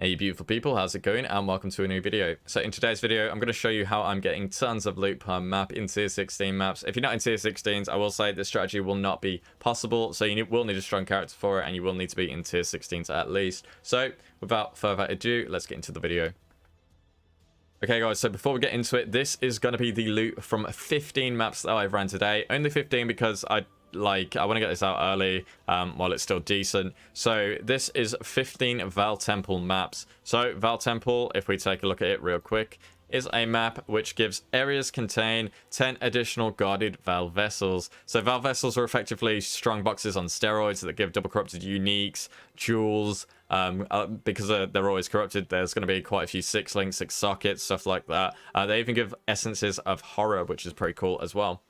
Hey you beautiful people, how's it going, and welcome to a new video. So in today's video I'm going to show you how I'm getting tons of loot per map in tier 16 maps. If you're not in tier 16s, I will say this strategy will not be possible, so you will need a strong character for it, and you will need to be in tier 16s at least. So without further ado, let's get into the video. Okay guys, so before we get into it, this is going to be the loot from 15 maps that I've ran today. Only 15 because I want to get this out early while it's still decent. So this is 15 Val Temple maps. So Val Temple, if we take a look at it real quick, is a map which gives areas contain 10 additional guarded Val vessels. So Val vessels are effectively strong boxes on steroids that give double corrupted uniques, jewels. Because they're always corrupted, there's going to be quite a few 6 links, 6 sockets, stuff like that. They even give essences of horror, which is pretty cool as well.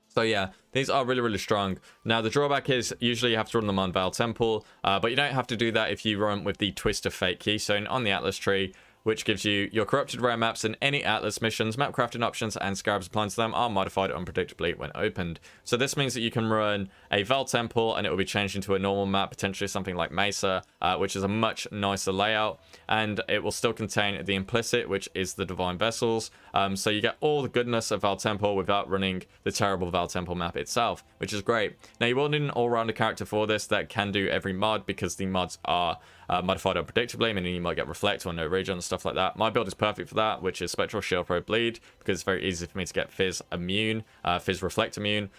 So yeah, these are really strong. Now the drawback is usually you have to run them on Val Temple, but you don't have to do that if you run with the Twist of Fate keystone on the Atlas tree, which gives you your corrupted rare maps and any Atlas missions, map crafting options, and scarabs applied to them are modified unpredictably when opened. So this means that you can run a Val Temple and it will be changed into a normal map, potentially something like Mesa, which is a much nicer layout, and it will still contain the implicit, which is the Divine Vessels. So you get all the goodness of Val Temple without running the terrible Val Temple map itself, which is great. Now you will need an all-rounder character for this that can do every mod, because the mods are modified unpredictably, meaning you might get Reflect or no regen and stuff like that. My build is perfect for that, which is Spectral, Shield Pro, Bleed, because it's very easy for me to get Fizz immune, Fizz Reflect immune.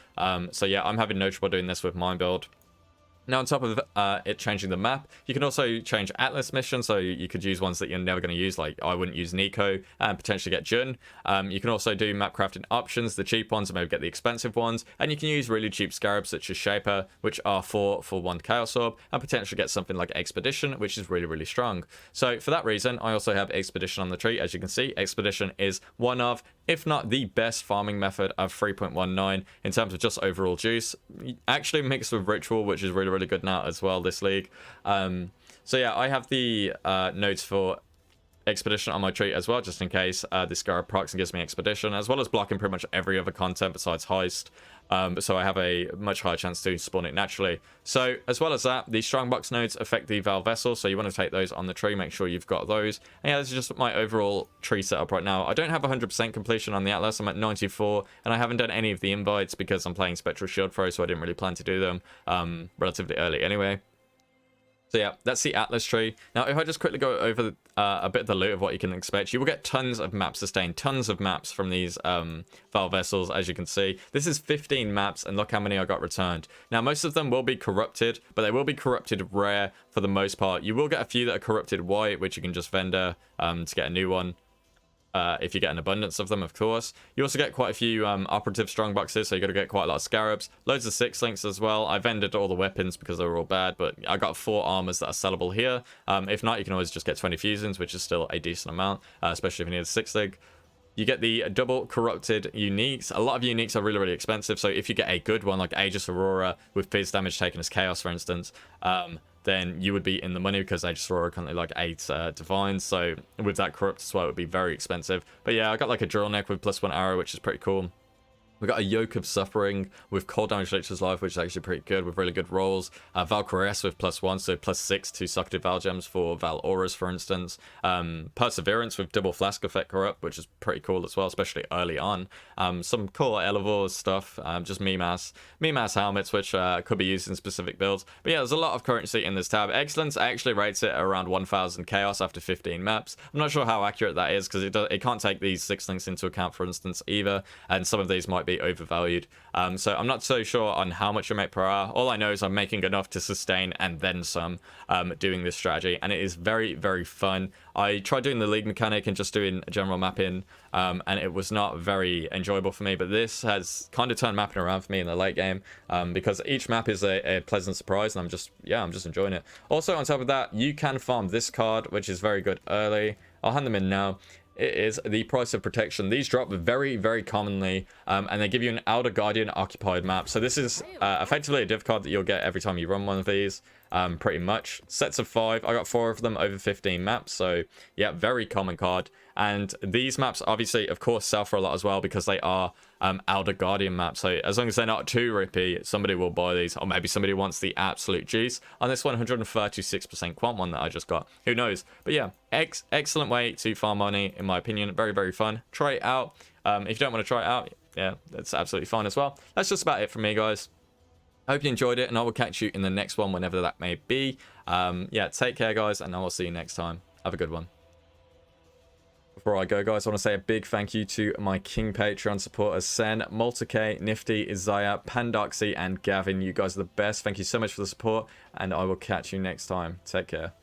So yeah, I'm having no trouble doing this with my build. Now, on top of it changing the map, you can also change Atlas missions, so you could use ones that you're never going to use, like I wouldn't use Nico, and potentially get Jun. You can also do map crafting options, the cheap ones, and maybe get the expensive ones, and you can use really cheap scarabs such as Shaper, which are 4 for 1 Chaos Orb, and potentially get something like Expedition, which is really strong. So for that reason, I also have Expedition on the tree. As you can see, Expedition is one of, if not the best farming method of 3.19 in terms of just overall juice, actually mixed with Ritual, which is really good now as well this league. So yeah, I have the nodes for Expedition on my tree as well, just in case this Scarab procs and gives me Expedition, as well as blocking pretty much every other content besides Heist. So I have a much higher chance to spawn it naturally. So as well as that, the Strongbox nodes affect the Val Vessels, so you want to take those on the tree, make sure you've got those. And yeah, this is just my overall tree setup right now. I don't have 100% completion on the Atlas, I'm at 94, and I haven't done any of the invites because I'm playing Spectral Shield Pro, so I didn't really plan to do them relatively early anyway. So yeah, that's the Atlas tree. Now, if I just quickly go over a bit of the loot of what you can expect, you will get tons of map sustain, tons of maps from these Val Vessels, as you can see. This is 15 maps, and look how many I got returned. Now, most of them will be corrupted, but they will be corrupted rare for the most part. You will get a few that are corrupted white, which you can just vendor to get a new one. If you get an abundance of them, of course. You also get quite a few operative strong boxes, so you got to get quite a lot of scarabs. Loads of 6 links as well. I vended all the weapons because they were all bad, but I got 4 armors that are sellable here. If not, you can always just get 20 fusions, which is still a decent amount, especially if you need a 6 link. You get the double corrupted uniques. A lot of uniques are really expensive, so if you get a good one like Aegis Aurora with Fizz damage taken as Chaos, for instance, then you would be in the money, because Aegis Aurora currently like 8 divines, so with that corrupt as well, it would be very expensive. But yeah, I got like a drill neck with +1 arrow, which is pretty cool. We got a Yoke of Suffering with cold damage Lictor's Life, which is actually pretty good with really good rolls. Valkyries with +1, so +6 to Socketed Val Gems for Val Auras, for instance. Perseverance with double Flask Effect Corrupt, which is pretty cool as well, especially early on. Some cool Elevore stuff, just meme-ass helmets, which could be used in specific builds. But yeah, there's a lot of currency in this tab. Excellence actually rates it around 1000 Chaos after 15 maps. I'm not sure how accurate that is, because it can't take these 6 links into account, for instance, either, and some of these might be overvalued. So I'm not so sure on how much I make per hour. All I know is I'm making enough to sustain and then some doing this strategy, and it is very fun. I tried doing the league mechanic and just doing general mapping, and it was not very enjoyable for me, but this has kind of turned mapping around for me in the late game, because each map is a pleasant surprise, and I'm just enjoying it. Also, on top of that, you can farm this card, which is very good early. I'll hand them in now. It is the Price of Protection. These drop very commonly, and they give you an Elder Guardian occupied map. So this is effectively a div card that you'll get every time you run one of these. pretty much. Sets of 5, I got 4 of them over 15 maps, so yeah, very common card. And these maps obviously of course sell for a lot as well because they are Elder Guardian maps, so as long as they're not too rippy, somebody will buy these, or maybe somebody wants the absolute juice on this 136% quant one that I just got, who knows. But yeah, excellent way to farm money in my opinion. Very, very fun. Try it out. If you don't want to try it out, yeah, that's absolutely fine as well. That's just about it from me, guys. I hope you enjoyed it, and I will catch you in the next one, whenever that may be. Yeah, take care, guys, and I will see you next time. Have a good one. Before I go, guys, I want to say a big thank you to my King Patreon supporters, Sen, Multi-K, Nifty, Isaiah, Pandoxy, and Gavin. You guys are the best. Thank you so much for the support, and I will catch you next time. Take care.